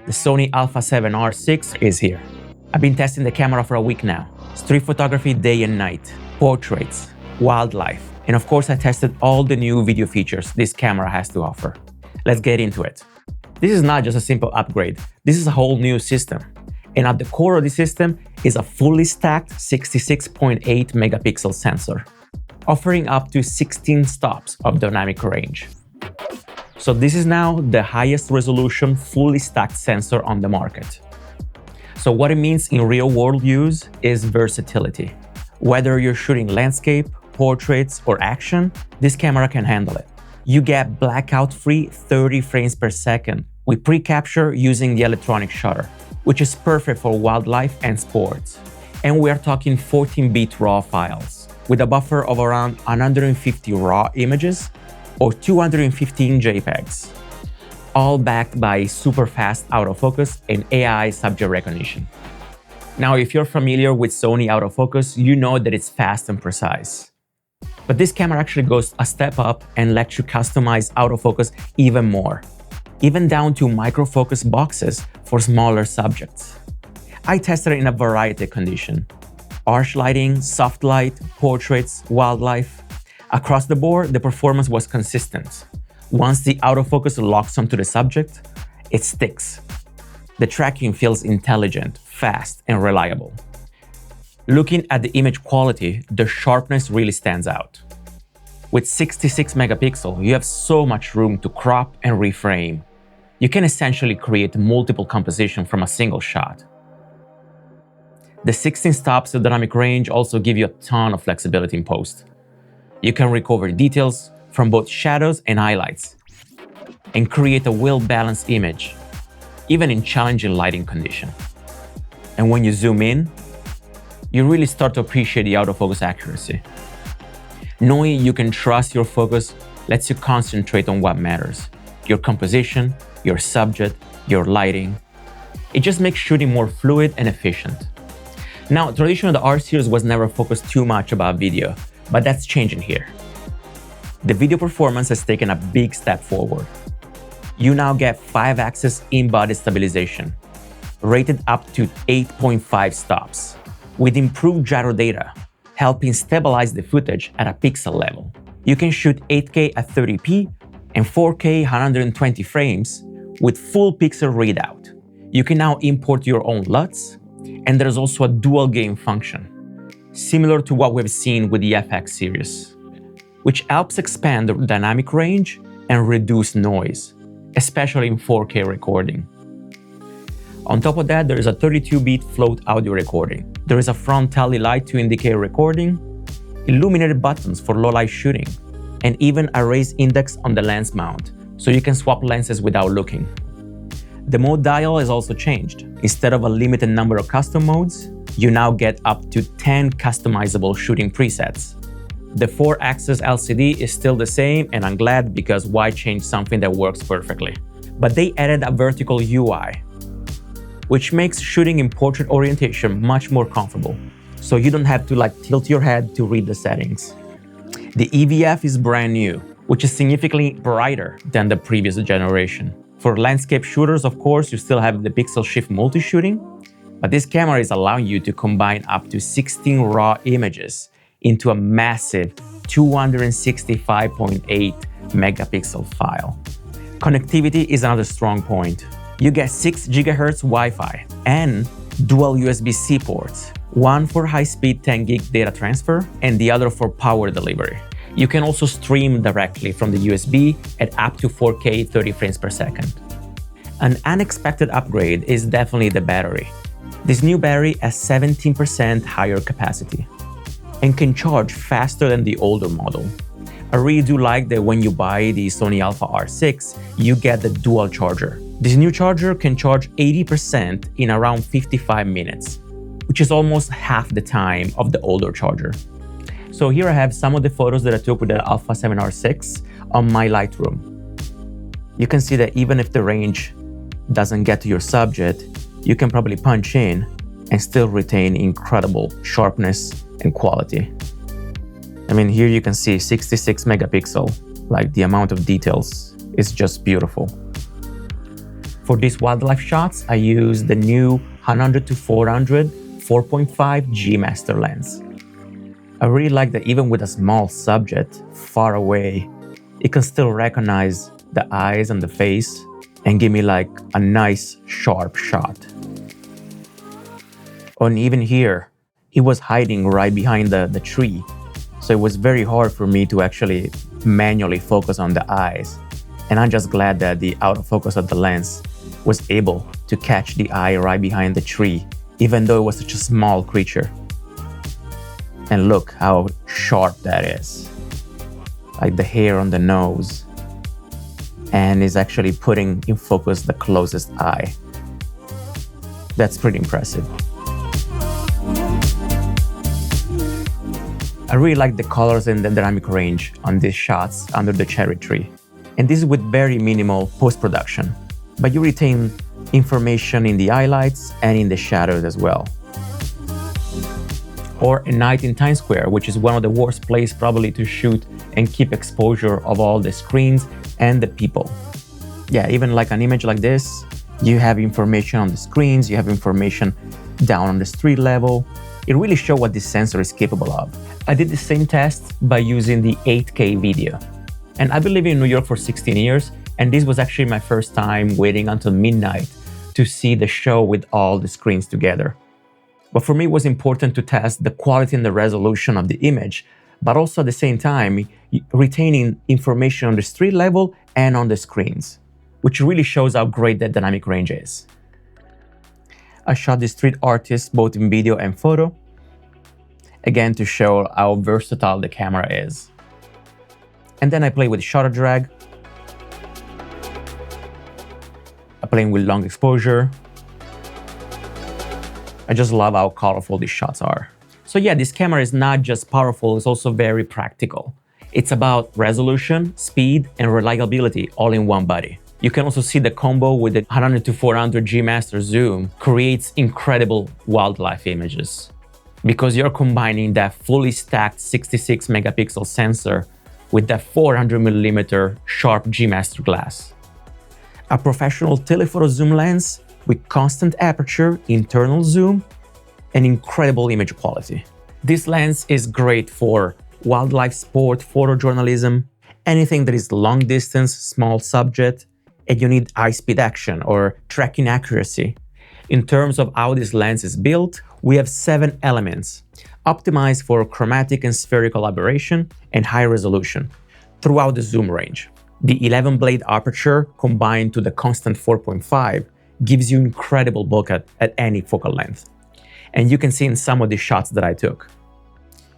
The Sony Alpha 7R VI is here. I've been testing the camera for a week now. Street photography day and night, portraits, wildlife, and of course I tested all the new video features this camera has to offer. Let's get into it. This is not just a simple upgrade, this is a whole new system. And at the core of the system is a fully stacked 66.8 megapixel sensor, offering up to 16 stops of dynamic range. So this is now the highest resolution fully stacked sensor on the market. So what it means in real-world use is versatility. Whether you're shooting landscape, portraits, or action, this camera can handle it. You get blackout-free 30 frames per second with pre-capture using the electronic shutter, which is perfect for wildlife and sports. And we are talking 14-bit RAW files with a buffer of around 150 RAW images or 215 JPEGs, all backed by super fast autofocus and AI subject recognition. Now, if you're familiar with Sony autofocus, you know that it's fast and precise. But this camera actually goes a step up and lets you customize autofocus even more, even down to microfocus boxes for smaller subjects. I tested it in a variety of conditions: harsh lighting, soft light, portraits, wildlife. Across the board, the performance was consistent. Once the autofocus locks onto the subject, it sticks. The tracking feels intelligent, fast, and reliable. Looking at the image quality, the sharpness really stands out. With 66 megapixels, you have so much room to crop and reframe. You can essentially create multiple compositions from a single shot. The 16 stops of dynamic range also give you a ton of flexibility in post. You can recover details from both shadows and highlights and create a well-balanced image, even in challenging lighting conditions. And when you zoom in, you really start to appreciate the autofocus accuracy. Knowing you can trust your focus lets you concentrate on what matters: your composition, your subject, your lighting. It just makes shooting more fluid and efficient. Now, traditionally, the R series was never focused too much about video, but that's changing here. The video performance has taken a big step forward. You now get 5-axis in-body stabilization, rated up to 8.5 stops, with improved gyro data, helping stabilize the footage at a pixel level. You can shoot 8K at 30p and 4K 120 frames with full pixel readout. You can now import your own LUTs, and there's also a dual gain function, similar to what we've seen with the FX series, which helps expand the dynamic range and reduce noise, especially in 4K recording. On top of that, there is a 32-bit float audio recording. There is a front tally light to indicate recording, illuminated buttons for low-light shooting, and even a raised index on the lens mount, so you can swap lenses without looking. The mode dial has also changed. Instead of a limited number of custom modes, you now get up to 10 customizable shooting presets. The 4-axis LCD is still the same, and I'm glad, because why change something that works perfectly? But they added a vertical UI, which makes shooting in portrait orientation much more comfortable, so you don't have to tilt your head to read the settings. The EVF is brand new, which is significantly brighter than the previous generation. For landscape shooters, of course, you still have the pixel shift multi-shooting, but this camera is allowing you to combine up to 16 raw images into a massive 265.8 megapixel file. Connectivity is another strong point. You get 6 GHz Wi-Fi and dual USB-C ports, one for high-speed 10 gig data transfer and the other for power delivery. You can also stream directly from the USB at up to 4K 30 frames per second. An unexpected upgrade is definitely the battery. This new battery has 17% higher capacity and can charge faster than the older model. I really do like that when you buy the Sony Alpha R VI, you get the dual charger. This new charger can charge 80% in around 55 minutes, which is almost half the time of the older charger. So here I have some of the photos that I took with the Alpha 7R VI on my Lightroom. You can see that even if the range doesn't get to your subject, you can probably punch in and still retain incredible sharpness and quality. I mean, here you can see 66 megapixel, the amount of details is just beautiful. For these wildlife shots, I use the new 100-400 4.5 G Master lens. I really like that even with a small subject far away, it can still recognize the eyes and the face and give me like a nice sharp shot. And even here, he was hiding right behind the tree. So it was very hard for me to actually manually focus on the eyes. And I'm just glad that the autofocus of the lens was able to catch the eye right behind the tree, even though it was such a small creature. And look how sharp that is. Like the hair on the nose. And is actually putting in focus the closest eye. That's pretty impressive. I really like the colors and the dynamic range on these shots under the cherry tree. And this is with very minimal post-production, but you retain information in the highlights and in the shadows as well. Or a night in Times Square, which is one of the worst places probably to shoot and keep exposure of all the screens and the people. Yeah, even like an image like this, you have information on the screens, you have information down on the street level. It really shows what this sensor is capable of. I did the same test by using the 8K video. And I've been living in New York for 16 years, and this was actually my first time waiting until midnight to see the show with all the screens together. But for me, it was important to test the quality and the resolution of the image, but also at the same time, retaining information on the street level and on the screens, which really shows how great that dynamic range is. I shot the street artist both in video and photo, again to show how versatile the camera is. And then I play with shutter drag. I'm playing with long exposure. I just love how colorful these shots are. So yeah, this camera is not just powerful, it's also very practical. It's about resolution, speed, and reliability all in one body. You can also see the combo with the 100-400 G Master zoom creates incredible wildlife images because you're combining that fully stacked 66 megapixel sensor with that 400mm sharp G Master glass. A professional telephoto zoom lens with constant aperture, internal zoom, and incredible image quality. This lens is great for wildlife sport, photojournalism, anything that is long distance, small subject, and you need high-speed action or tracking accuracy. In terms of how this lens is built, we have 7 elements, optimized for chromatic and spherical aberration and high resolution throughout the zoom range. The 11-blade aperture combined to the constant 4.5 gives you incredible bokeh at any focal length. And you can see in some of the shots that I took.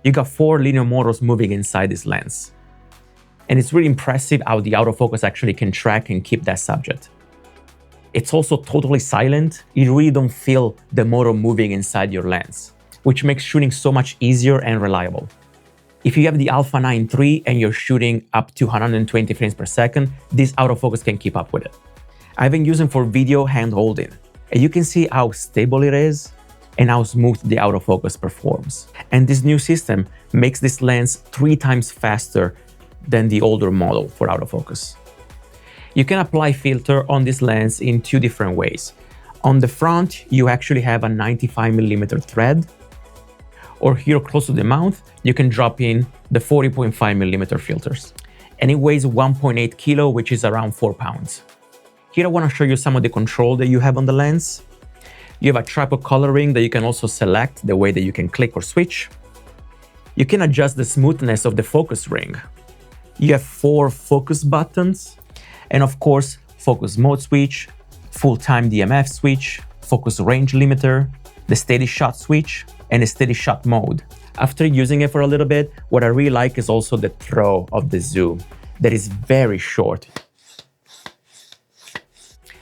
You got 4 linear motors moving inside this lens. And it's really impressive how the autofocus actually can track and keep that subject. It's also totally silent. You really don't feel the motor moving inside your lens, which makes shooting so much easier and reliable. If you have the Alpha 9 III and you're shooting up to 120 frames per second, this autofocus can keep up with it. I've been using for video hand holding, and you can see how stable it is and how smooth the autofocus performs. And this new system makes this lens 3 times faster than the older model for autofocus. You can apply filter on this lens in 2 different ways. On the front, you actually have a 95mm thread, or here close to the mouth, you can drop in the 40.5mm filters. And it weighs 1.8 kilo, which is around 4 pounds. Here I want to show you some of the control that you have on the lens. You have a tripod coloring that you can also select the way that you can click or switch. You can adjust the smoothness of the focus ring. You have 4 focus buttons, and of course, focus mode switch, full-time DMF switch, focus range limiter, the steady shot switch, and a steady shot mode. After using it for a little bit, what I really like is also the throw of the zoom that is very short.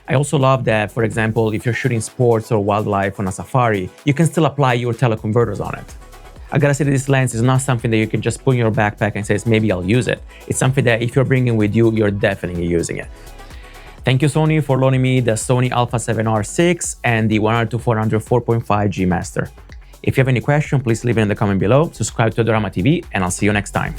I also love that, for example, if you're shooting sports or wildlife on a safari, you can still apply your teleconverters on it. I gotta say that this lens is not something that you can just put in your backpack and say, maybe I'll use it. It's something that if you're bringing with you, you're definitely using it. Thank you, Sony, for loaning me the Sony Alpha 7R VI and the 100-400 4.5 G Master. If you have any question, please leave it in the comment below, subscribe to Adorama TV, and I'll see you next time.